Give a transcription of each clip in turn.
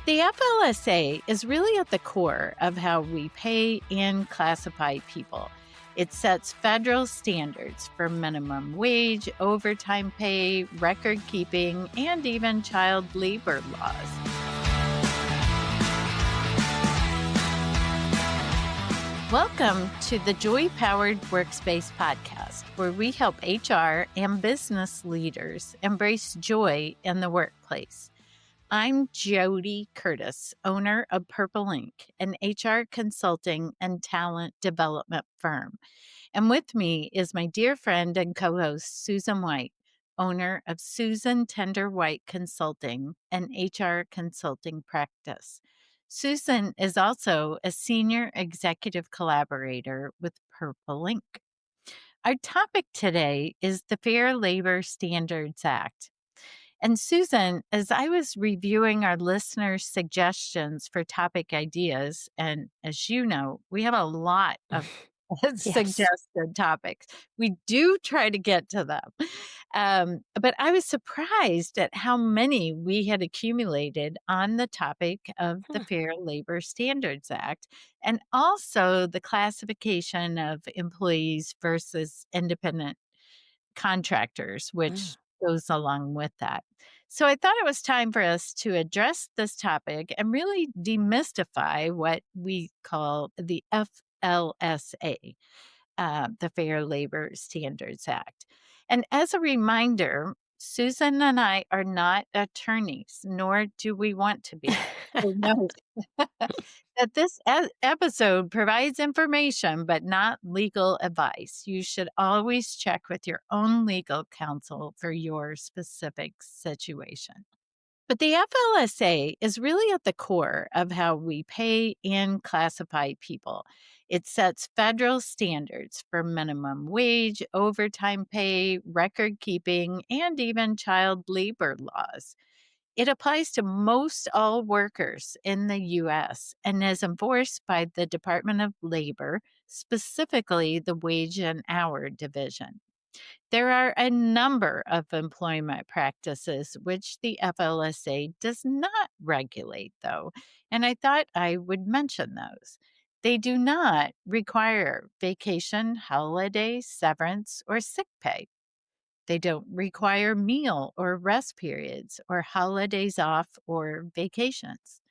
The FLSA is really at the core of how we pay and classify people. It sets federal standards for minimum wage, overtime pay, record keeping, and even child labor laws. Welcome to the Joy-Powered Workspace podcast, where we help HR and business leaders embrace joy in the workplace. I'm JoDee Curtis, owner of Purple Ink, an HR consulting and talent development firm. And with me is my dear friend and co-host, Susan White, owner of Susan Tender White Consulting, an HR consulting practice. Susan is also a senior executive collaborator with Purple Ink. Our topic today is the Fair Labor Standards Act. And Susan, as I was reviewing our listeners' suggestions for topic ideas, and as you know, we have a lot of suggested topics. We do try to get to them. But I was surprised at how many we had accumulated on the topic of the Fair Labor Standards Act, and also the classification of employees versus independent contractors, which goes along with that. So I thought it was time for us to address this topic and really demystify what we call the FLSA, the Fair Labor Standards Act. And as a reminder, Susan and I are not attorneys, nor do we want to be. So note that this episode provides information, but not legal advice. You should always check with your own legal counsel for your specific situation. But the FLSA is really at the core of how we pay and classify people. It sets federal standards for minimum wage, overtime pay, record keeping, and even child labor laws. It applies to most all workers in the U.S. and is enforced by the Department of Labor, specifically the Wage and Hour Division. There are a number of employment practices which the FLSA does not regulate, though, and I thought I would mention those. They do not require vacation, holiday, severance, or sick pay. They don't require meal or rest periods or holidays off or vacations.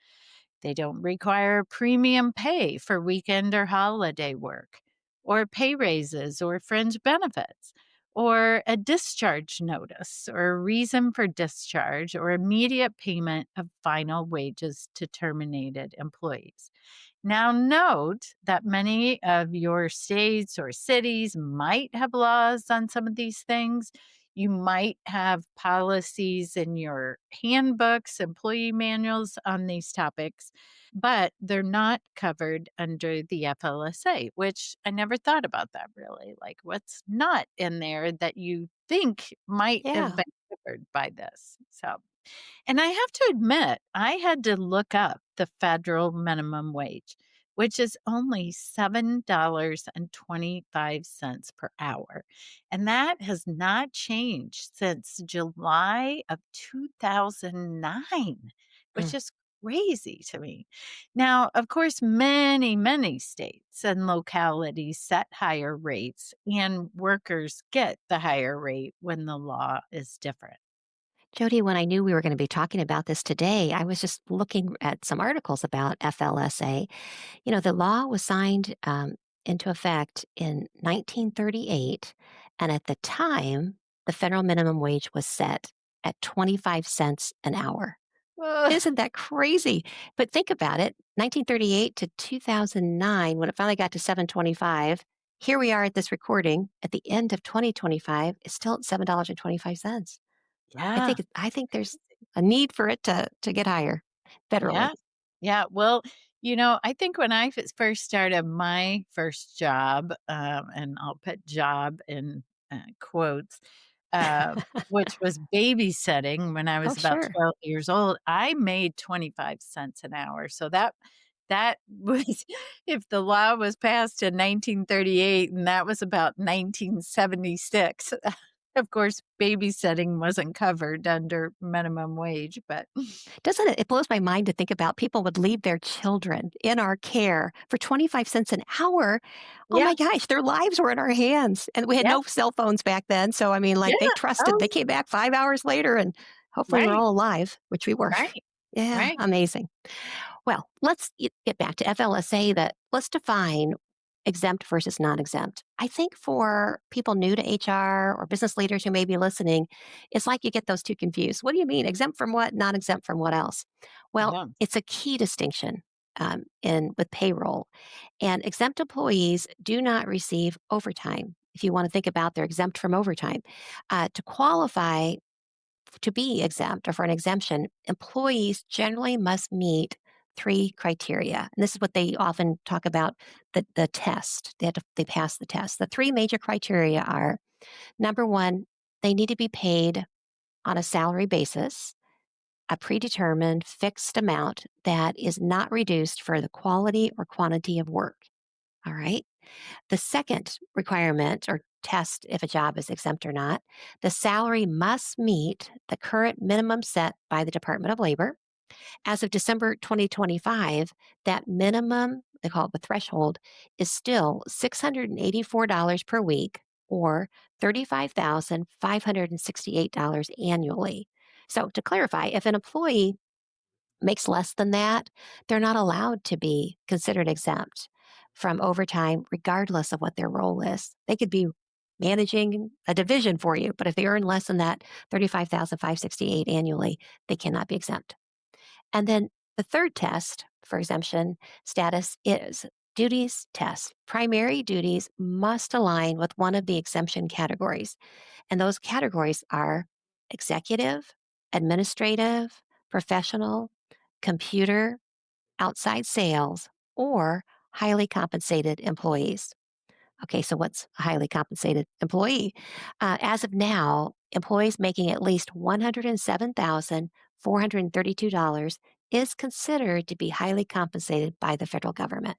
They don't require premium pay for weekend or holiday work, or pay raises or fringe benefits, or a discharge notice or a reason for discharge or immediate payment of final wages to terminated employees. Now, note that many of your states or cities might have laws on some of these things. You might have policies in your handbooks, employee manuals on these topics, but they're not covered under the FLSA, which I never thought about that really. Like, what's not in there that you think might have been covered by this? So, and I have to admit, I had to look up the federal minimum wage, which is only $7.25 per hour. And that has not changed since July of 2009, which is crazy to me. Now, of course, many states and localities set higher rates, and workers get the higher rate when the law is different. JoDee, when I knew we were going to be talking about this today, I was just looking at some articles about FLSA. You know, the law was signed into effect in 1938, and at the time, the federal minimum wage was set at 25 cents an hour. Isn't that crazy? But think about it, 1938 to 2009, when it finally got to 7.25, here we are at this recording at the end of 2025, it's still at $7.25. Yeah. I think there's a need for it to get higher federally. Yeah. Yeah. Well, I think when I first started my first job, and I'll put job in quotes, which was babysitting when I was about Sure. 12 years old, I made 25 cents an hour. So that was, if the law was passed in 1938 and that was about 1976, Of course, babysitting wasn't covered under minimum wage, but Doesn't it? It blows my mind to think about people would leave their children in our care for 25 cents an hour. Oh my yeah, gosh, their lives were in our hands. And we had yeah, no cell phones back then. So, I mean, like yeah. they trusted, Oh, they came back 5 hours later and hopefully we're right, all alive, which we were. right, Yeah, right. amazing. Well, let's get back to FLSA that let's define exempt versus non-exempt. I think for people new to HR or business leaders who may be listening, it's like you get those two confused. What do you mean exempt from what, non-exempt from what else? Well, Yeah. it's a key distinction in with payroll, and exempt employees do not receive overtime. If you want to think about, they're exempt from overtime. To qualify to be exempt or for an exemption, employees generally must meet three criteria. And this is what they often talk about the test. They pass the test. The three major criteria are number one, they need to be paid on a salary basis, a predetermined fixed amount that is not reduced for the quality or quantity of work. All right. The second requirement or test if a job is exempt or not, the salary must meet the current minimum set by the Department of Labor. As of December 2025, that minimum, they call it the threshold, is still $684 per week or $35,568 annually. So, to clarify, if an employee makes less than that, they're not allowed to be considered exempt from overtime, regardless of what their role is. They could be managing a division for you, but if they earn less than that 35,568 annually, they cannot be exempt. And then the third test for exemption status is duties test. Primary duties must align with one of the exemption categories. And those categories are executive, administrative, professional, computer, outside sales, or highly compensated employees. Okay, so what's a highly compensated employee? As of now, employees making at least $107,432 is considered to be highly compensated by the federal government.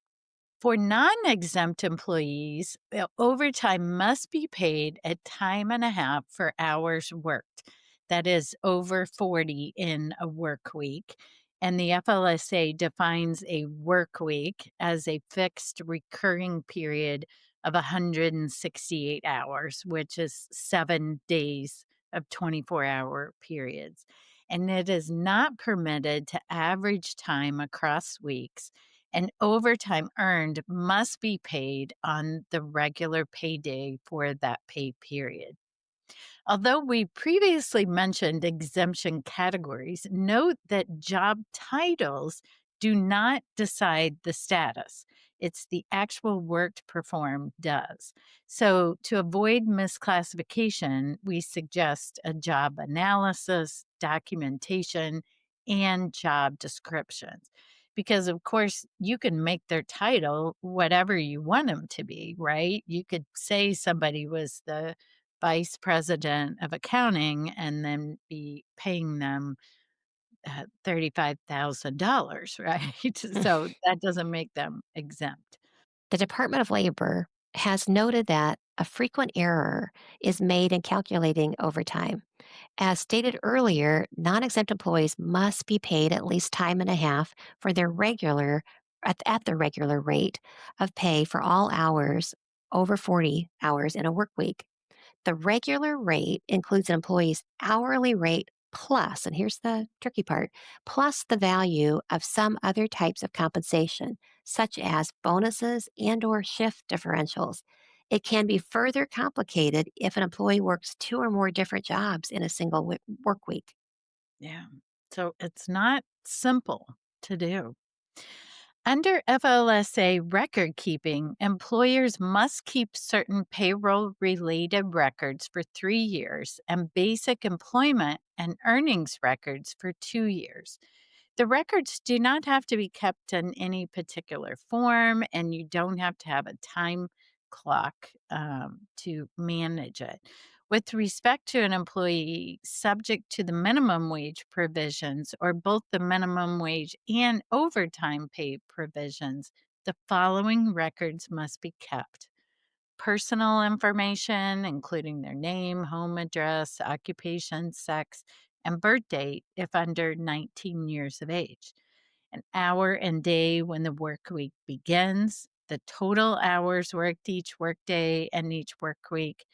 For non-exempt employees, overtime must be paid at time and a half for hours worked. That is over 40 in a work week. And the FLSA defines a work week as a fixed recurring period of 168 hours, which is 7 days of 24-hour periods. And it is not permitted to average time across weeks, and overtime earned must be paid on the regular payday for that pay period. Although we previously mentioned exemption categories, note that job titles do not decide the status. It's the actual work performed does. So, to avoid misclassification, we suggest a job analysis, documentation, and job descriptions. Because, of course, you can make their title whatever you want them to be, right? You could say somebody was the vice president of accounting and then be paying them $35,000, right? So that doesn't make them exempt. The Department of Labor has noted that a frequent error is made in calculating overtime. As stated earlier, non exempt employees must be paid at least time and a half for their at the regular rate of pay for all hours over 40 hours in a work week. The regular rate includes an employee's hourly rate plus, and here's the tricky part, plus the value of some other types of compensation, such as bonuses and or shift differentials. It can be further complicated if an employee works two or more different jobs in a single work week. Yeah. So it's not simple to do. Under FLSA record keeping, employers must keep certain payroll related records for 3 years and basic employment and earnings records for 2 years. The records do not have to be kept in any particular form, and you don't have to have a time clock to manage it. With respect to an employee subject to the minimum wage provisions or both the minimum wage and overtime pay provisions, the following records must be kept. personal information, including their name, home address, occupation, sex, and birth date if under 19 years of age, an hour and day when the work week begins, the total hours worked each workday and each work week,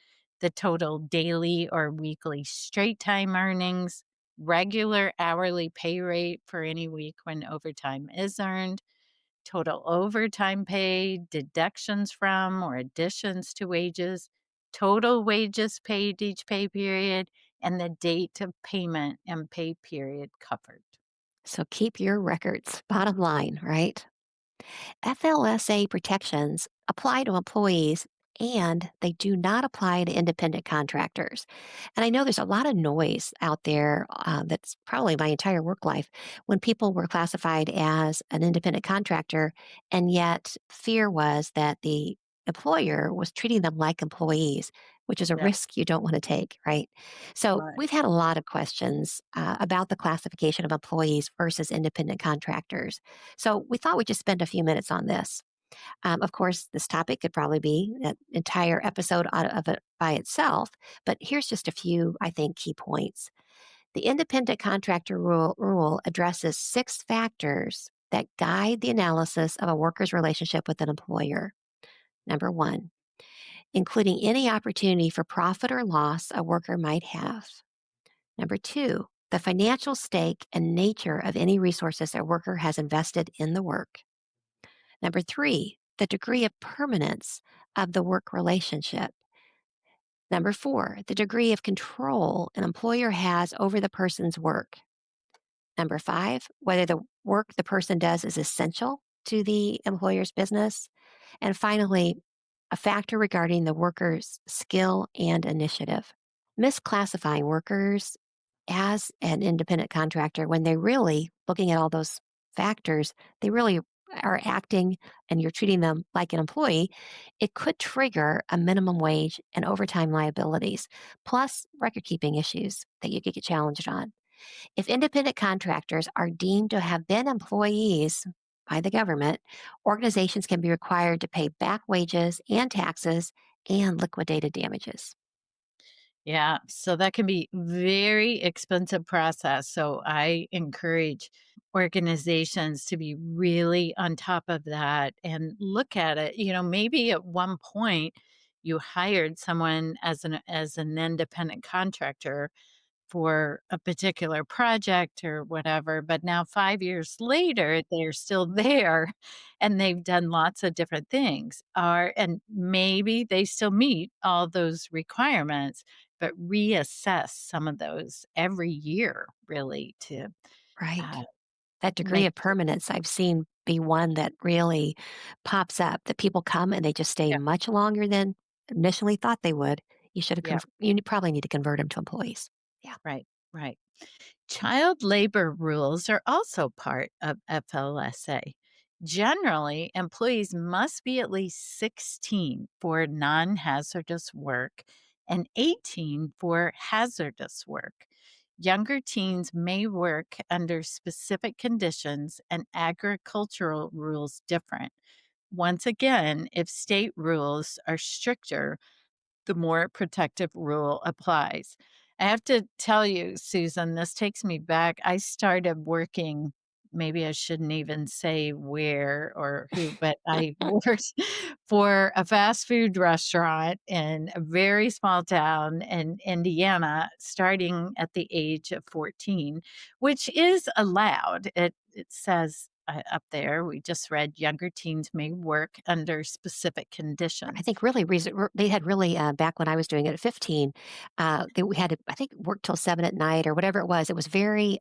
the total daily or weekly straight time earnings, regular hourly pay rate for any week when overtime is earned, total overtime pay, deductions from or additions to wages, total wages paid each pay period, and the date of payment and pay period covered. So keep your records. Bottom line, right? FLSA protections apply to employees and they do not apply to independent contractors. And I know there's a lot of noise out there that's probably my entire work life when people were classified as an independent contractor, and yet fear was that the employer was treating them like employees, which is a Yeah. risk you don't want to take, right? So Right. we've had a lot of questions about the classification of employees versus independent contractors. So we thought we'd just spend a few minutes on this. Of course, this topic could probably be an entire episode of it by itself, but here's just a few, I think, key points. The independent contractor rule addresses 6 factors that guide the analysis of a worker's relationship with an employer. Number one, including any opportunity for profit or loss a worker might have. Number two, the financial stake and nature of any resources a worker has invested in the work. Number three, the degree of permanence of the work relationship. Number four, the degree of control an employer has over the person's work. Number five, whether the work the person does is essential to the employer's business. And finally, a factor regarding the worker's skill and initiative. Misclassifying workers as an independent contractor when they really, looking at all those factors, they really are acting and you're treating them like an employee, it could trigger a minimum wage and overtime liabilities, plus record keeping issues that you could get challenged on. If independent contractors are deemed to have been employees by the government, organizations can be required to pay back wages and taxes and liquidated damages. Yeah, so that can be very expensive process. So I encourage organizations to be really on top of that and look at it. Maybe at one point you hired someone as an independent contractor for a particular project or whatever, but now 5 years later, they're still there and they've done lots of different things, and maybe they still meet all those requirements, but reassess some of those every year really to, Right. uh, That degree make of permanence I've seen be one that really pops up, that people come and they just stay yeah, much longer than initially thought they would. yeah, You probably need to convert them to employees. Yeah. right, right. Child labor rules are also part of FLSA. Generally, employees must be at least 16 for non hazardous work and 18 for hazardous work. Younger teens may work under specific conditions and agricultural rules different. Once again, if state rules are stricter, the more protective rule applies. I have to tell you, Susan, this takes me back. I started working, maybe I shouldn't even say where or who, but I worked for a fast food restaurant in a very small town in Indiana, starting at the age of 14, which is allowed. It says up there, we just read younger teens may work under specific I conditions. think really they had really, back when I was doing it at 15, we had to, I think, work till 7 at night or whatever it was. It was very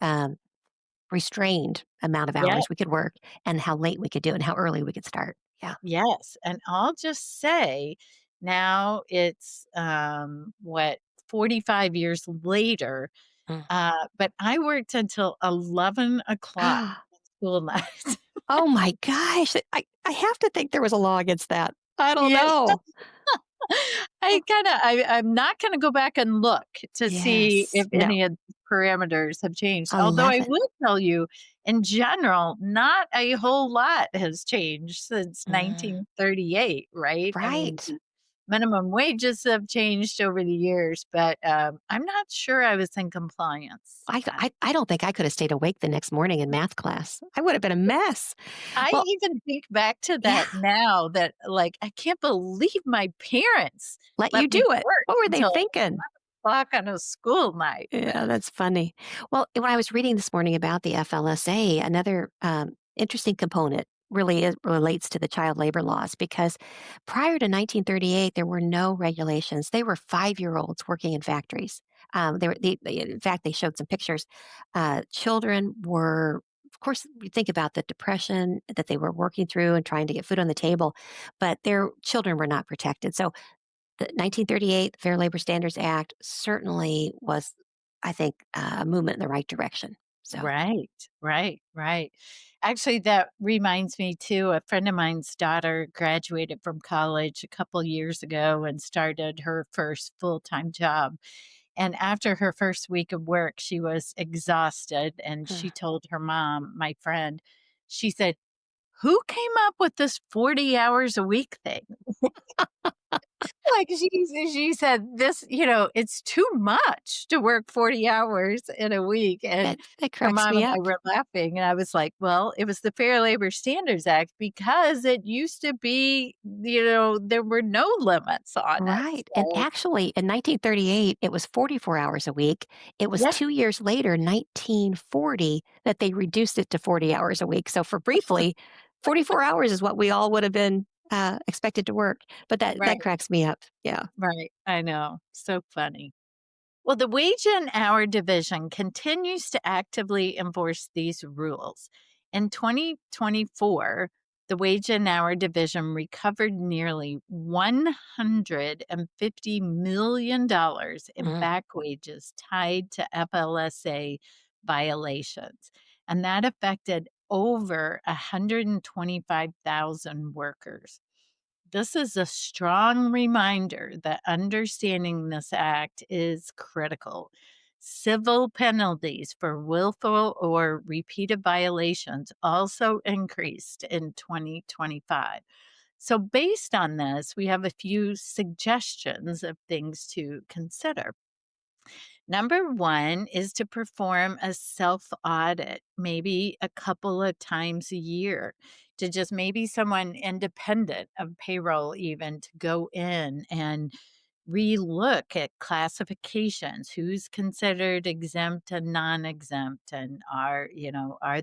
restrained amount of Yeah. hours we could work and how late we could do it and how early we could start. Yeah. Yes, and I'll just say now it's, 45 years later, Mm. but I worked until 11 o'clock school nights. Oh my gosh. I have to think there was a law against that. I don't Yeah, know. Oh, I'm not gonna go back and look to see if yes. No. any of the parameters have changed, although I 11. will tell you, in general, not a whole lot has changed since Mm. 1938, right? I mean, Right. minimum wages have changed over the years, but, I'm not sure I was in compliance then. I don't think I could have stayed awake the next morning in math class. I would have been a mess. I Well, even think back to yeah, that now that, like, I can't believe my parents let you let do me it. work What were they until thinking? 11 o'clock on a school night, Yeah, but that's funny. Well, when I was reading this morning about the FLSA, another interesting component really relates to the child labor laws because prior to 1938, there were no regulations. They were 5 year olds working in factories. In fact, they showed some pictures. Children were, of course, you think about the depression that they were working through and trying to get food on the table, but their children were not protected. So the 1938 Fair Labor Standards Act certainly was, I think, a movement in the right direction. So, right, right. Actually, that reminds me too, a friend of mine's daughter graduated from college a couple years ago and started her first full-time job. And after her first week of work, she was exhausted, and huh. she told her mom, my friend, she said, "Who came up with this 40 hours a week thing?" Like, she said, "This, it's too much to work 40 hours in a week," and That her cracks mom me and I up. were laughing, and I was like, "Well, it was the Fair Labor Standards Act because it used to be, there were no limits on it." Right. And So, actually, in 1938, it was 44 hours a week. It was yeah, 2 years later, 1940, that they reduced it to 40 hours a week. So, for briefly, 44 hours is what we all would have been expected to work. But that right, cracks me up. Yeah. right. I know. So funny. Well, the Wage and Hour Division continues to actively enforce these rules. In 2024, the Wage and Hour Division recovered nearly $150 million in Mm. back wages tied to FLSA violations. And that affected over 125,000 workers. This is a strong reminder that understanding this act is critical. Civil penalties for willful or repeated violations also increased in 2025. So, based on this, we have a few suggestions of things to consider. Number one is to perform a self audit, maybe a couple of times a year, to just maybe someone independent of payroll, even to go in and relook at classifications, who's considered exempt and non-exempt, and are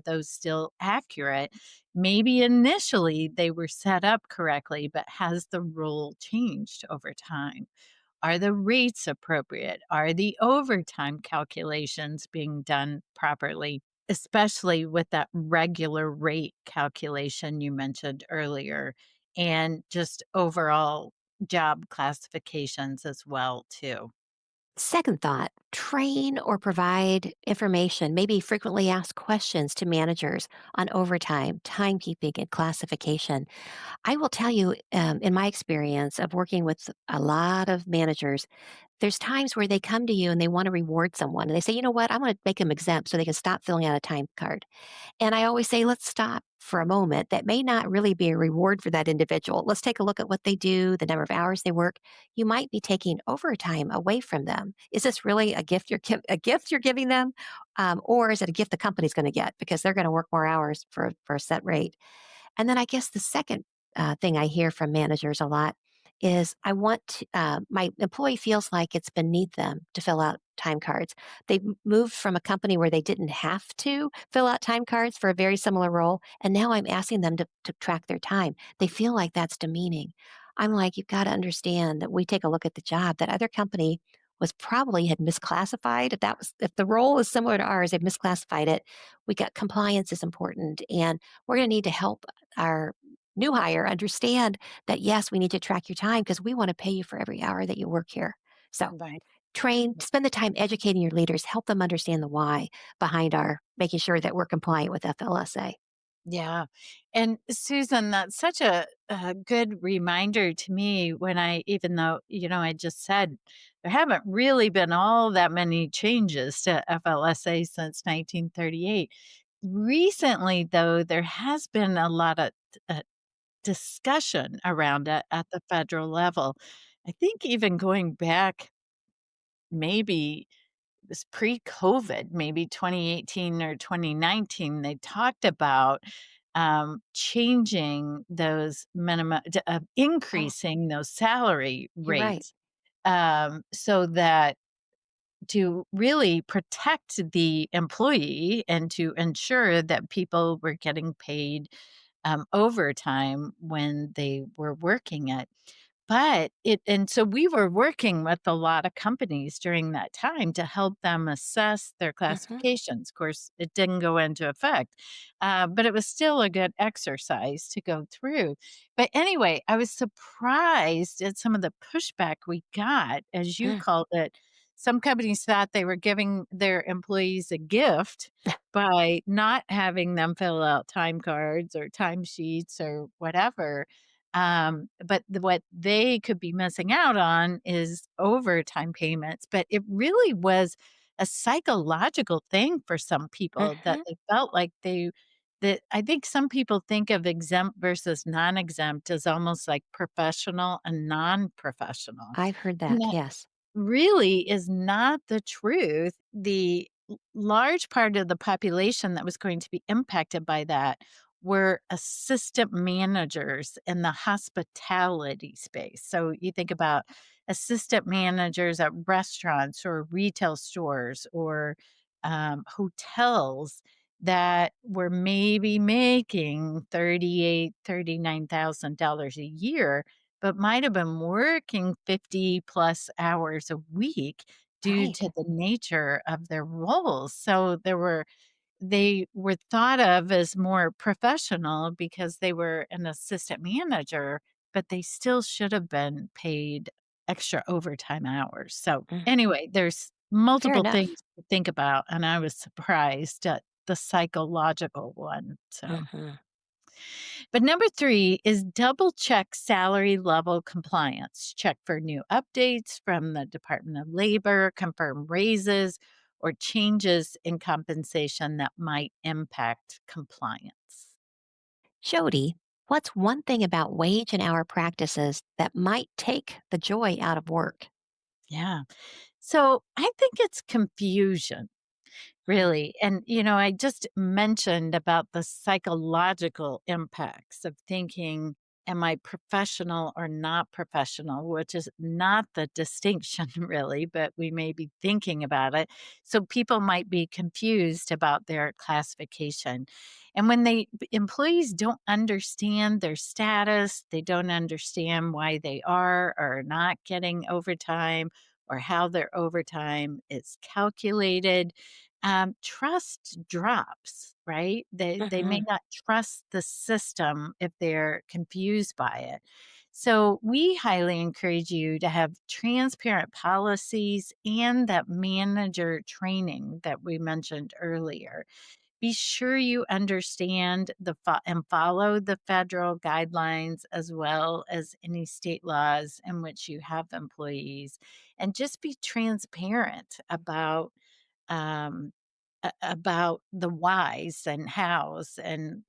those still accurate? Maybe initially they were set up correctly, but has the rule changed over time? Are the rates appropriate? Are the overtime calculations being done properly? Especially with that regular rate calculation you mentioned earlier, and just overall job classifications as well too. Second thought, train or provide information, maybe frequently asked questions to managers on overtime, timekeeping, and classification. I will tell you, in my experience of working with a lot of managers, there's times where they come to you and they want to reward someone. And they say, you know what, I'm going to make them exempt so they can stop filling out a time card. And I always say, let's stop for a moment. That may not really be a reward for that individual. Let's take a look at what they do, the number of hours they work. You might be taking overtime away from them. Is this really a gift you're giving them, or is it a gift the company's going to get because they're going to work more hours for a set rate? And then I guess the second thing I hear from managers a lot is my employee feels like it's beneath them to fill out time cards. They moved from a company where they didn't have to fill out time cards for a very similar role. And now I'm asking them to track their time. They feel like that's demeaning. I'm like, you've got to understand that we take a look at the job. That other company was probably had misclassified. If the role is similar to ours, they've misclassified it. We got compliance is important. And we're going to need to help our new hire understand that yes, we need to track your time because we want to pay you for every hour that you work here. So Right. spend the time educating your leaders, help them understand the why behind our making sure that we're compliant with FLSA. Yeah. And Susan, that's such a good reminder to me when even though, I just said there haven't really been all that many changes to FLSA since 1938. Recently, though, there has been a lot of uh, discussion around it at the federal level. I think even going back, maybe it was pre-COVID, maybe 2018 or 2019, they talked about changing those minimum, Oh, increasing those salary you're right. rates, so that to really protect the employee and to ensure that people were getting paid overtime when they were working it. But it and so we were working with a lot of companies during that time to help them assess their Hmm. classifications. Of course, it didn't go into effect, but it was still a good exercise to go through. But anyway, I was surprised at some of the pushback we got, as you Mm. called it. Some companies thought they were giving their employees a gift by not having them fill out time cards or time sheets or whatever. But what they could be missing out on is overtime payments. But it really was a psychological thing for some people that Hmm. they felt like that I think some people think of exempt versus non-exempt as almost like professional and non-professional. I've heard And that. that Yes. really is not the truth. The large part of the population that was going to be impacted by that were assistant managers in the hospitality space. So you think about assistant managers at restaurants or retail stores or hotels that were maybe making 38, $39,000 a year, but might have been working 50 plus hours a week due Right. to the nature of their roles. So they were thought of as more professional because they were an assistant manager, but they still should have been paid extra overtime hours. So Mm. anyway, there's Fair multiple things enough. to think about, and I was surprised at the psychological one. So Hmm. but number 3 is double check salary level compliance. Check for new updates from the Department of Labor, confirm raises or changes in compensation that might impact compliance. JoDee, what's one thing about wage and hour practices that might take the joy out of work? Yeah. So I think it's confusion. Mm. Really, and, I just mentioned about the psychological impacts of thinking, "Am I professional or not professional?" Which is not the distinction really, but we may be thinking about it. So people might be confused about their classification. And when employees don't understand their status, they don't understand why they are or are not getting overtime or how their overtime is calculated, trust drops, right? They may Mhm. not trust the system if they're confused by it. So we highly encourage you to have transparent policies and that manager training that we mentioned earlier. Be sure you understand and follow the federal guidelines as well as any state laws in which you have employees, and just be transparent um, about the whys and hows and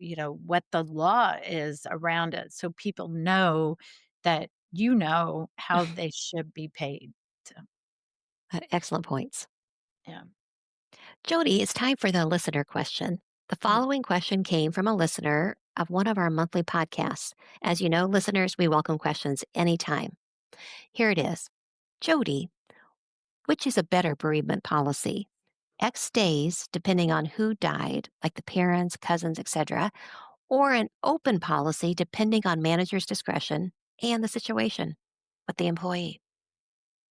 what the law is around it, so people know that how they should be paid. So, Excellent points. yeah. JoDee, it's time for the listener question. The Oh, following question came from a listener of one of our monthly podcasts. As you know, listeners, we welcome questions anytime. Here it is. JoDee, which is a better bereavement policy? X days, depending on who died, like the parents, cousins, etc., or an open policy depending on manager's discretion and the situation with the employee.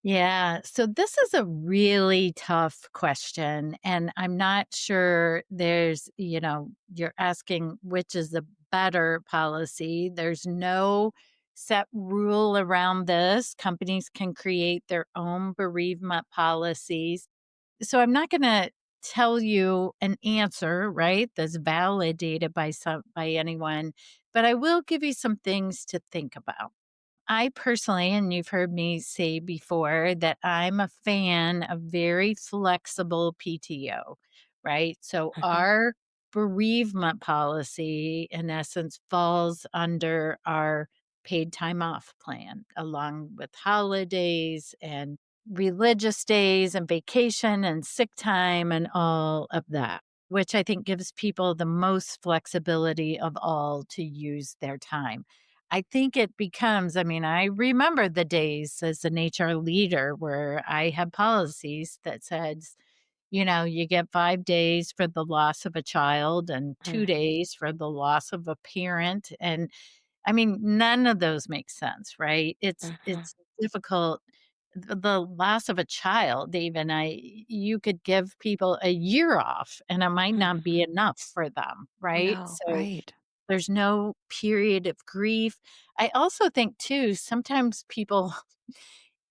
yeah. So this is a really tough question. And I'm not sure you're asking which is the better policy. There's no set rule around this. Companies can create their own bereavement policies. So I'm not going to tell you an answer, right? That's validated by anyone, but I will give you some things to think about. I personally, and you've heard me say before, that I'm a fan of very flexible PTO, right? So Mhm. our bereavement policy, in essence, falls under our paid time off plan, along with holidays and religious days and vacation and sick time and all of that, which I think gives people the most flexibility of all to use their time. I think it becomes, I mean, I remember the days as an HR leader where I had policies that said, you get 5 days for the loss of a child and Mm, 2 days for the loss of a parent. And I mean, none of those make sense, right? mhm. It's difficult. The loss of a child, even you could give people a year off and it might not be Mhm. enough for them, right? No, So right. there's no period of grief. I also think too, sometimes people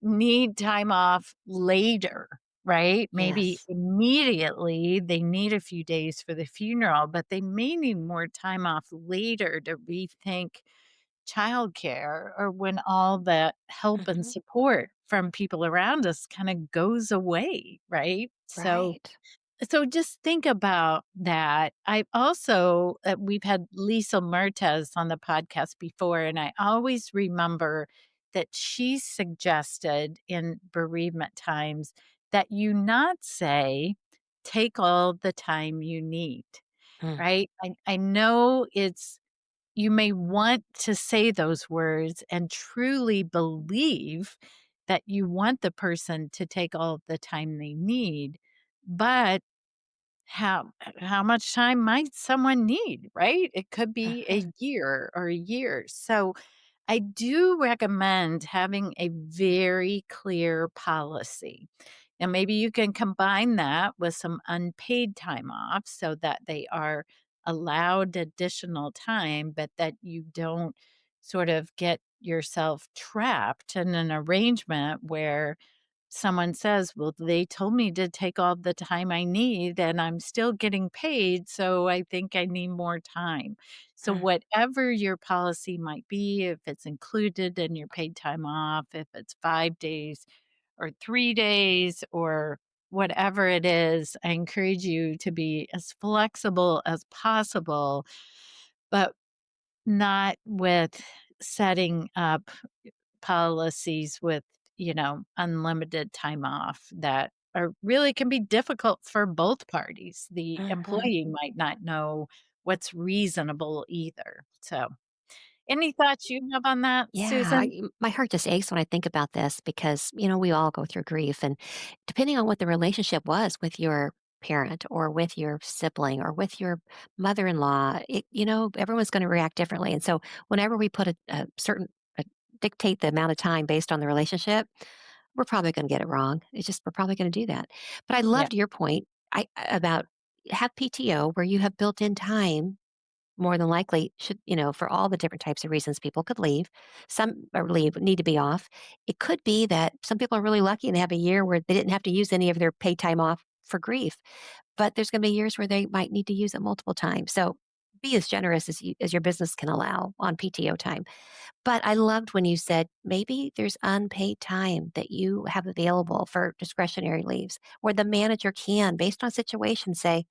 need time off later, right? Maybe Yes. immediately they need a few days for the funeral, but they may need more time off later to rethink childcare or when all that help and Mhm. support from people around us kind of goes away, right? Right. So just think about that. I also we've had Lisa Mertes on the podcast before, and I always remember that she suggested in bereavement times that you not say, take all the time you need, Mm, right? I know you may want to say those words and truly believe that you want the person to take all of the time they need, but how much time might someone need, right? It could be mhm. a year or years. So I do recommend having a very clear policy. And maybe you can combine that with some unpaid time off so that they are allowed additional time, but that you don't sort of get yourself trapped in an arrangement where someone says, "Well, they told me to take all the time I need and I'm still getting paid, so I think I need more time." So, Mm, whatever your policy might be, if it's included in your paid time off, if it's 5 days or 3 days or whatever it is, I encourage you to be as flexible as possible, but not with setting up policies with, unlimited time off that are really can be difficult for both parties. The mhm. employee might not know what's reasonable either. So, any thoughts you have on that, Yeah, Susan? my heart just aches when I think about this because, we all go through grief. And depending on what the relationship was with your parent or with your sibling or with your mother in law, everyone's going to react differently. And so, whenever we put a certain, a, dictate the amount of time based on the relationship, we're probably going to get it wrong. It's just, we're probably going to do that. But I Yeah, loved your point about have PTO where you have built in time more than likely should, for all the different types of reasons people could leave. Some or leave need to be off. It could be that some people are really lucky and they have a year where they didn't have to use any of their paid time off for grief, but there's going to be years where they might need to use it multiple times. So be as generous as your business can allow on PTO time. But I loved when you said maybe there's unpaid time that you have available for discretionary leaves where the manager can, based on situation, say,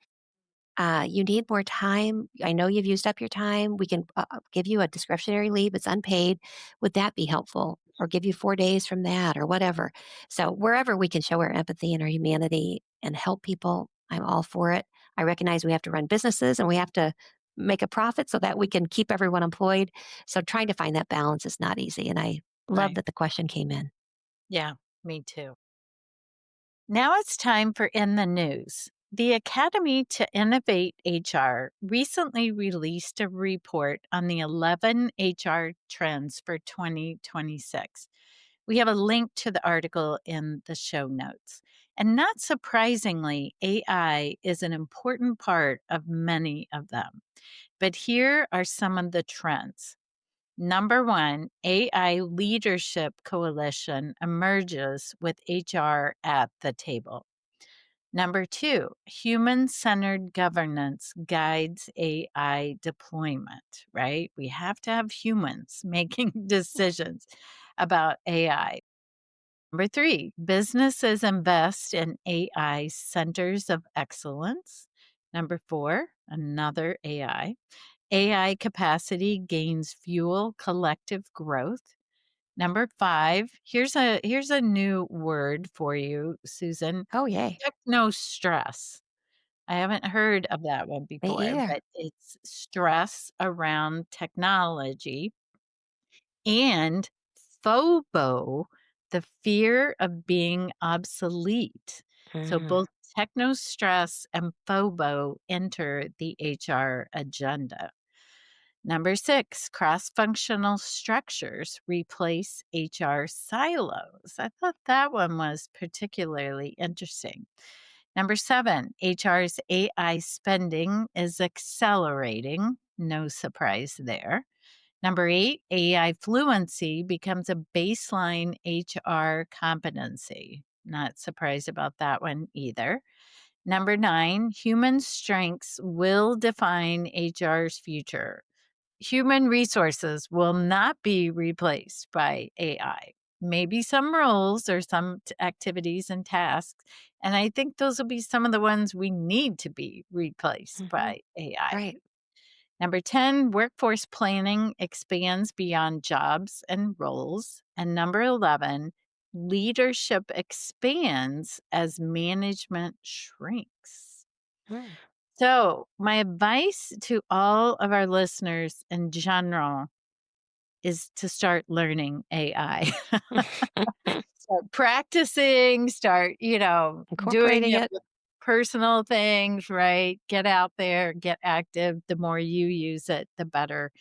you need more time. I know you've used up your time. We can give you a discretionary leave. It's unpaid. Would that be helpful? Or give you 4 days from that or whatever. So, wherever we can show our empathy and our humanity and help people, I'm all for it. I recognize we have to run businesses and we have to make a profit so that we can keep everyone employed. So, trying to find that balance is not easy. And I love right. that the question came in. Yeah, me too. Now it's time for In the News. The Academy to Innovate HR recently released a report on the 11 HR trends for 2026. We have a link to the article in the show notes. And not surprisingly, AI is an important part of many of them. But here are some of the trends. Number one, AI Leadership Coalition emerges with HR at the table. Number two, human centered governance guides AI deployment, right? We have to have humans making decisions about AI. Number three, businesses invest in AI centers of excellence. Number four, another AI. AI capacity gains fuel collective growth. Number 5, here's a new word for you, Susan. Oh, yay. Techno-stress. I haven't heard of that one Me before, either. but it's stress around technology. And FOBO, the fear of being obsolete. So Mm, both techno stress and FOBO enter the HR agenda. Number 6, cross functional structures replace HR silos. I thought that one was particularly interesting. Number 7, HR's AI spending is accelerating. No surprise there. Number 8, AI fluency becomes a baseline HR competency. Not surprised about that one either. Number 9, human strengths will define HR's future. Human resources will not be replaced by AI. Maybe some roles or some activities and tasks. And I think those will be some of the ones we need to be replaced mhm. by AI. Right. Number 10, workforce planning expands beyond jobs and roles. And number 11, leadership expands as management shrinks. Mm. So, my advice to all of our listeners in general is to start learning AI. Start practicing, start, doing Incorporating it it. with personal things, right? Get out there, get active. The more you use it, the better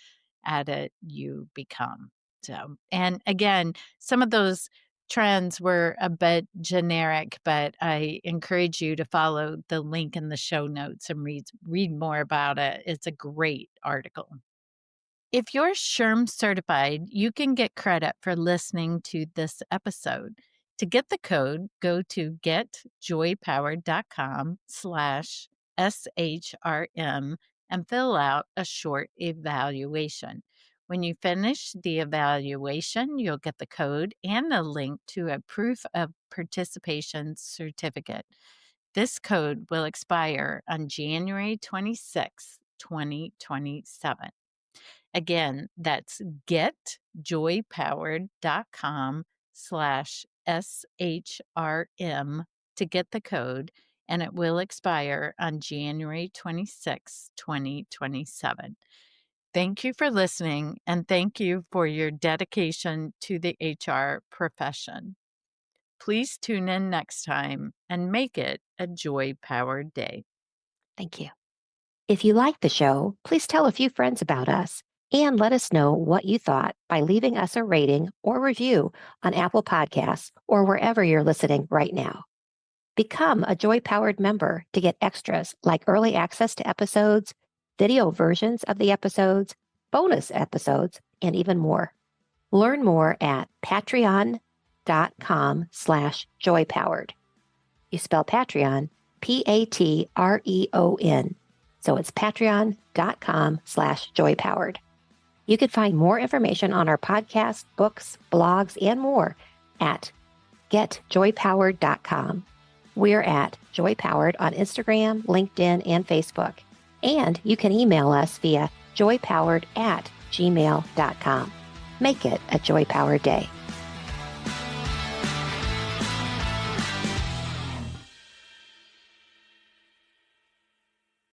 at it you become. So, and again, some of those trends were a bit generic, but I encourage you to follow the link in the show notes and read more about it. It's a great article. If you're SHRM certified, you can get credit for listening to this episode. To get the code, go to getjoypowered.com/SHRM and fill out a short evaluation. When you finish the evaluation, you'll get the code and a link to a proof of participation certificate. This code will expire on January 26, 2027. Again, that's getjoypowered.com/SHRM to get the code, and it will expire on January 26, 2027. Thank you for listening, and thank you for your dedication to the HR profession. Please tune in next time and make it a joy powered day. Thank you. If you like the show, please tell a few friends about us and let us know what you thought by leaving us a rating or review on Apple Podcasts or wherever you're listening right now. Become a Joy Powered member to get extras like early access to episodes, video versions of the episodes, bonus episodes, and even more. Learn more at patreon.com/joypowered. You spell Patreon, Patreon. So it's patreon.com/joypowered. You can find more information on our podcast, books, blogs, and more at getjoypowered.com. We're at JoyPowered on Instagram, LinkedIn, and Facebook. And you can email us via joypowered@gmail.com. Make it a joy-powered day.